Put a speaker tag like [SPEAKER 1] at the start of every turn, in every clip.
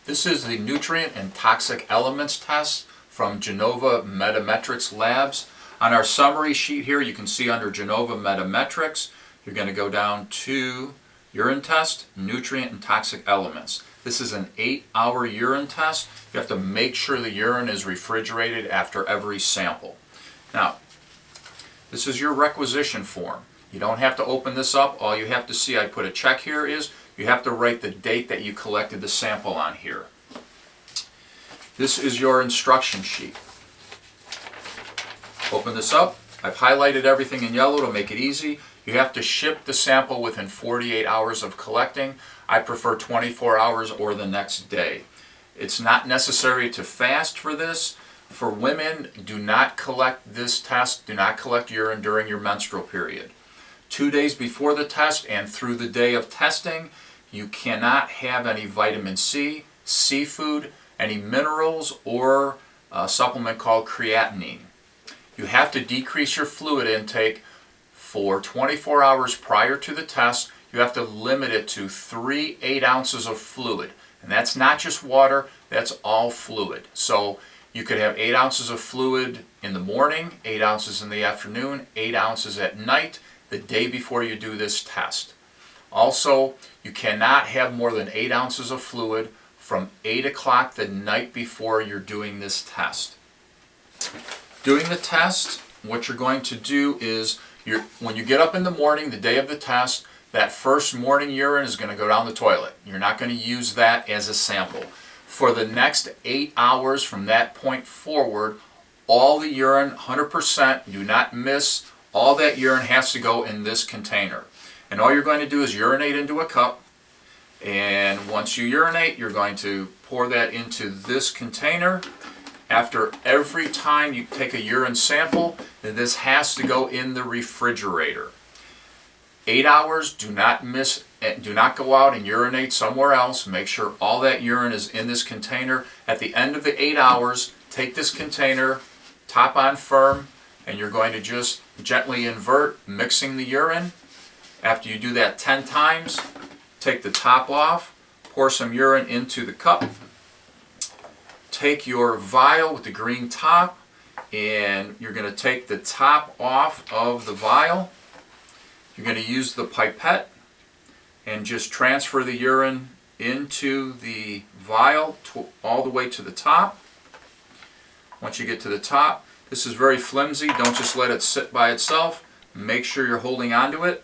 [SPEAKER 1] This is the nutrient and toxic elements test from Genova Metametrics Labs. On our summary sheet here, you can see under Genova Metametrics, you're going to go down to urine test, nutrient and toxic elements. This is an 8-hour urine test. You have to make sure the urine is refrigerated after every sample. Now, this is your requisition form. You don't have to open this up. All you have to see, I put a check here, is you have to write the date that you collected the sample on here. This is your instruction sheet. Open this up. I've highlighted everything in yellow to make it easy. You have to ship the sample within 48 hours of collecting. I prefer 24 hours or the next day. It's not necessary to fast for this. For women, do not collect this test. Do not collect urine during your menstrual period. 2 days before the test and through the day of testing, you cannot have any vitamin C, seafood, any minerals, or a supplement called creatinine. You have to decrease your fluid intake for 24 hours prior to the test. You have to limit it to 3 8-ounces of fluid. And that's not just water, that's all fluid. So you could have 8 ounces of fluid in the morning, 8 ounces in the afternoon, 8 ounces at night, the day before you do this test. Also, you cannot have more than 8 ounces of fluid from 8 o'clock the night before you're doing this test. Doing the test, what you're going to do is, when you get up in the morning, the day of the test, that first morning urine is going to go down the toilet. You're not going to use that as a sample. For the next 8 hours from that point forward, all the urine, 100%, do not miss, all that urine has to go in this container. And all you're going to do is urinate into a cup. And once you urinate, you're going to pour that into this container. After every time you take a urine sample, this has to go in the refrigerator. 8 hours, do not miss, do not go out and urinate somewhere else. Make sure all that urine is in this container. At the end of the 8 hours, take this container, top on firm, and you're going to just gently invert, mixing the urine. After you do that 10 times, take the top off, pour some urine into the cup. Take your vial with the green top, and you're going to take the top off of the vial. You're going to use the pipette and just transfer the urine into the vial all the way to the top. Once you get to the top, this is very flimsy. Don't just let it sit by itself. Make sure you're holding onto it.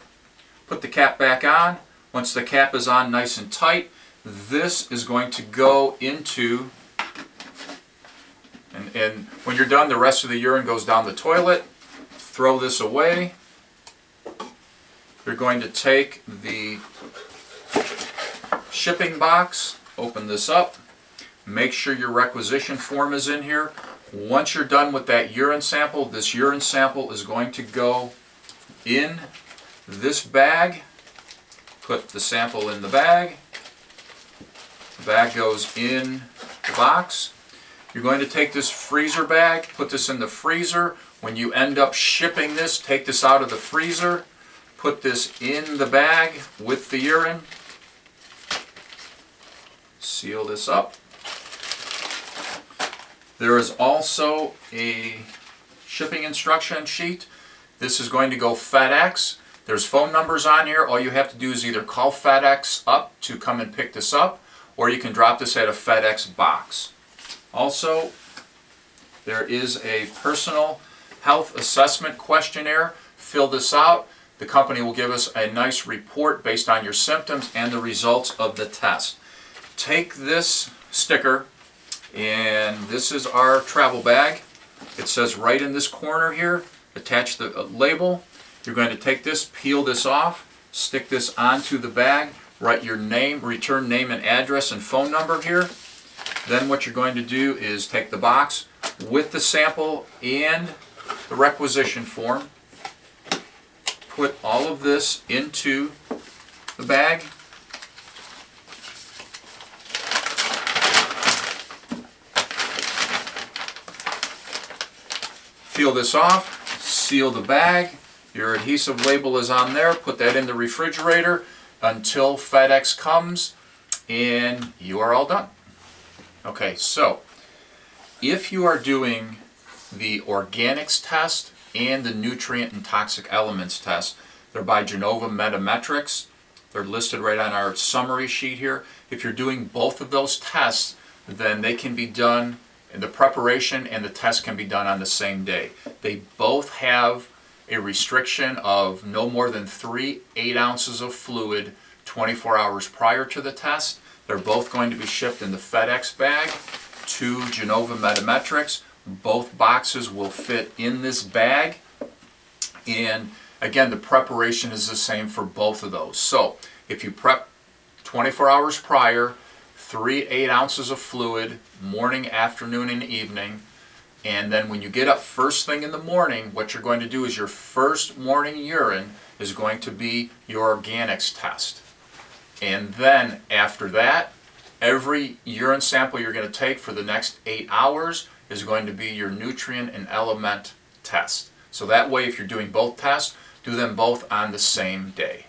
[SPEAKER 1] Put the cap back on. Once the cap is on nice and tight, this is going to go into, and when you're done, the rest of the urine goes down the toilet. Throw this away. You're going to take the shipping box, open this up, make sure your requisition form is in here. Once you're done with that urine sample, this urine sample is going to go in this bag. Put the sample in the bag. The bag goes in the box. You're going to take this freezer bag, put this in the freezer. When you end up shipping this, take this out of the freezer. Put this in the bag with the urine. Seal this up. There is also a shipping instruction sheet. This is going to go FedEx. There's phone numbers on here. All you have to do is either call FedEx up to come and pick this up, or you can drop this at a FedEx box. Also, there is a personal health assessment questionnaire. Fill this out. The company will give us a nice report based on your symptoms and the results of the test. Take this sticker, and this is our travel bag. It says right in this corner here, attach the label. You're going to take this, peel this off, stick this onto the bag, write your name, return name and address and phone number here. Then what you're going to do is take the box with the sample and the requisition form. Put all of this into the bag. Peel this off, seal the bag. Your adhesive label is on there. Put that in the refrigerator until FedEx comes, and you are all done. Okay, so if you are doing the organics test and the nutrient and toxic elements test, they're by Genova Metametrics. They're listed right on our summary sheet here. If you're doing both of those tests, then they can be done, and the preparation and the test can be done on the same day. They both have a restriction of no more than 3 8-ounces of fluid 24 hours prior to the test. They're both going to be shipped in the FedEx bag to Genova Metametrics. Both boxes will fit in this bag, and again, the preparation is the same for both of those. So if you prep 24 hours prior, 3 8-ounces of fluid, morning, afternoon, and evening, and then when you get up first thing in the morning, what you're going to do is your first morning urine is going to be your organics test. And then after that, every urine sample you're going to take for the next 8 hours is going to be your nutrient and element test. So that way, if you're doing both tests, do them both on the same day.